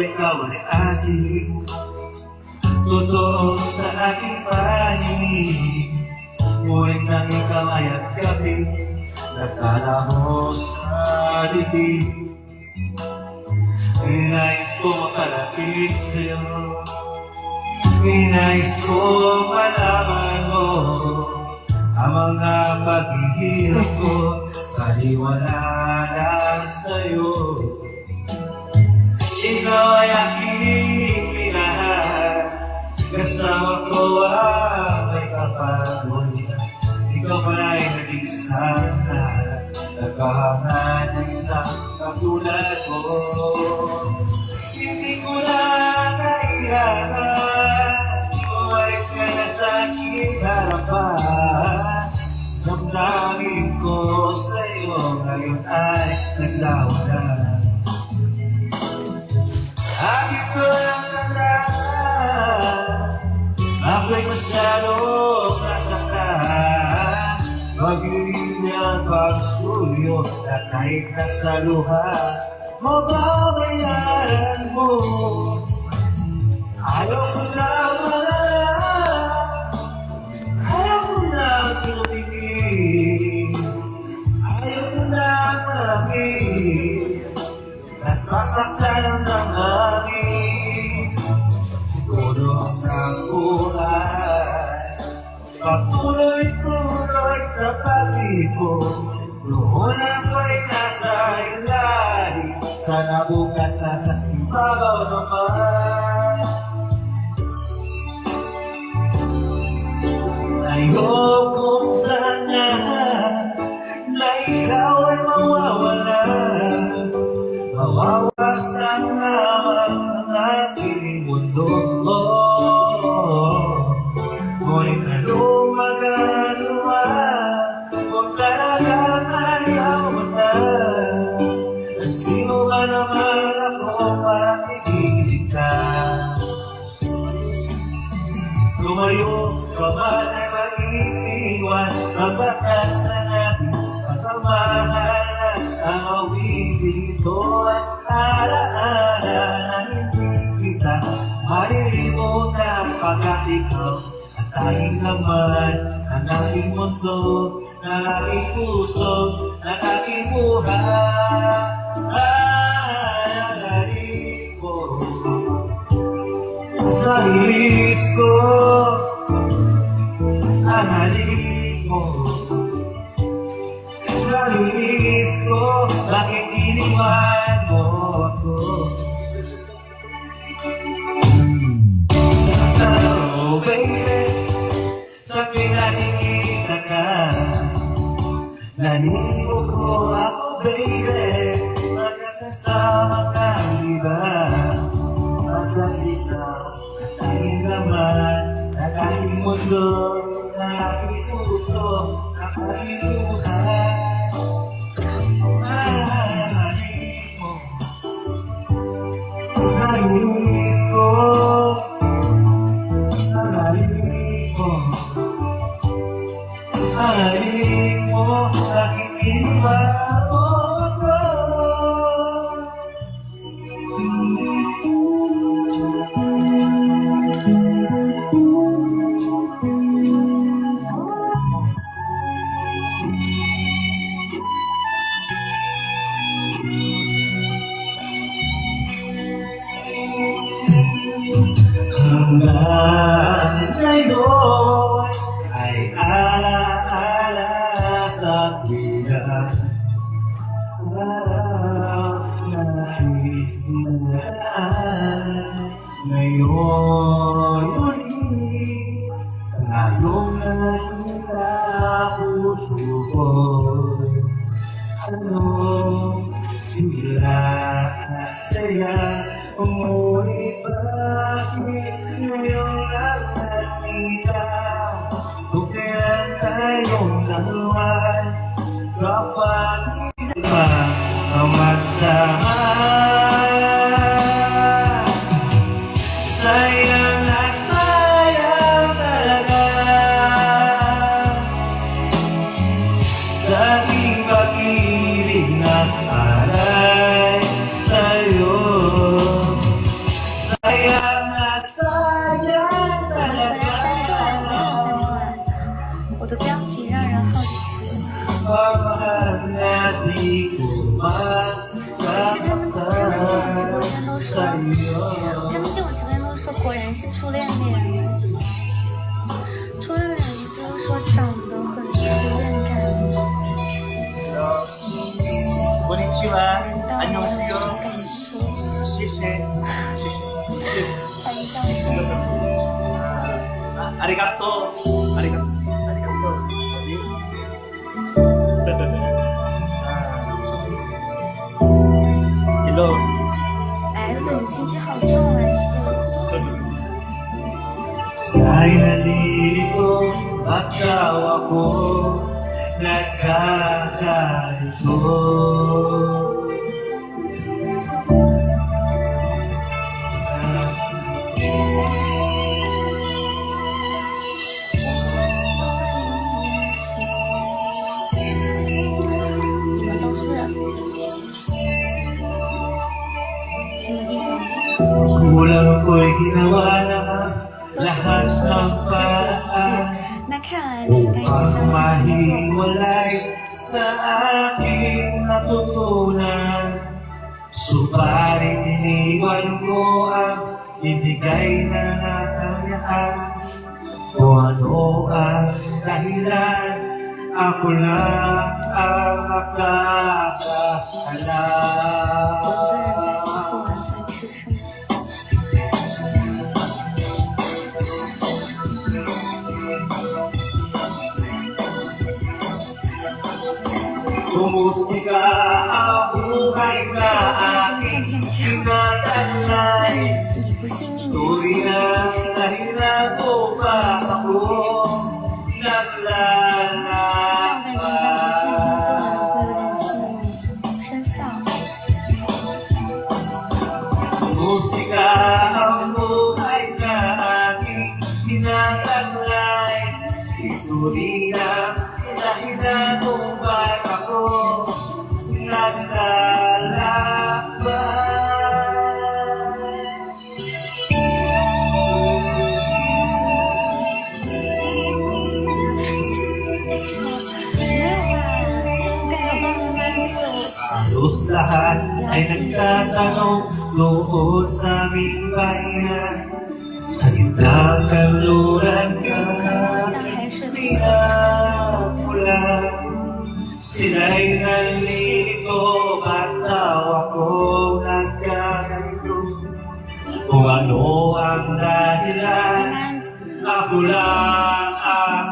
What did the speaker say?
ikaw ay aking totoo sa aking panig. Ngunit nang ikaw ay agapit, nagkalaho sa dibdib. Ninais ko makalapit sa'yo, ninais ko malaman mo ang mga paghihirap ko, baliwala lang sa'yo. Ikaw ay aking minahal, kasama ko ang may kapagod. Ikaw pala ay naging sana, naghahangan ng isang katulad ko. Hindi ko na kailangan umalis ka na sa aking harapan. Damdamin ko sa'yo ngayon ay naglawanan. Bakit ko lang tandaan, ako'y masyadong nasaktan. Pag-ibig niyang pagsuyo na kahit nasa luha, mababayaran mo. Ayaw ko na malala, ayaw ko na kinupigil, ayaw ko na malamig, nasasaktan ang damdamin. Tulong ng buhay, patuloy-tuloy sa pag-ibig. Noon ako'y nasa ilalim, sana bukas nasa ibabaw naman. Ayoko sana na ikaw ay mawawala, mawawasak naman ang aking mundo. Ngunit anong magagawa, huwag talagang ayaw mo na. Sino ba naman ako para pigilin ka? Lumayo ka man ay mag-iiwan, magbakas na natin pagmamahalan. Ang awibig ito at alaala na hindi kita malilimutan. Pagkat ikaw ang tanging laman ng aking mundo, ng aking puso, ng aking buhay. Nailis ko ang halik mo, nailis ko bakit iniwan mo ako. Oh baby, sa pinakikita ka, nanibo ko ako baby, magkakasama kang iba. Pagkat ikaw ang tanging laman ng aking mundo, ng aking puso, ng aking buhay. Mahalin mo, nainis ko, mahalin mo, mahalin mo, aking iniwan mo ako. Hanggang ngayon ay alaala sa bilang araw natin nalaan. Ngayon ulit tayong nakita, puso ko'y anong sila at saya. Ngunit bakit ngayon lang nakita, kung kailan tayong dalawa, kapag hindi pa ang magsama. Sayang na sayang talaga sa aking pag-ibig na alay sa'yo. sa iyo. 他们就只能说果然是初恋恋人。初恋恋人就是说长得很初恋感。 Konnichiwa. 难道没有这 안녕하세요. 种感触？ 谢谢. 欢迎张先生。 Arigato. Arigato. Arigato. Hello. S，你心机好重，S。 Sa'y nalilito at tawa ko nagkakalito. Kulang ko'y ginawa na lahat ng paraan 那看来你应该有 upang 相信星座。 mahiwalay sa aking natutunan. Subalit iniwan ko ang ibigay na nakayaan. Kung ano ang dahilan, ako lang ang 有一个人在 makakaalam. 星座完全去世。 Tumusika ang buhay na aking tinataglay. 你不信命，你就 Tuloy 信 na 命。 dahilan ko ba ako 但我感觉一般不信星座的人会有点信生肖。 Tumusika ang buhay na aking tinataglay. Tuloy na dahilan ko ba ako naglalakbay. 没有吧？我感觉我爸妈应该走。 Halos lahat ay nagtatanong doon sa aming bayan. Sa gitnang kanluran ka, pinapula. Sila'y nalilito at tawa ko nagkaganito. Kung ano ang dahilan, ako lang ang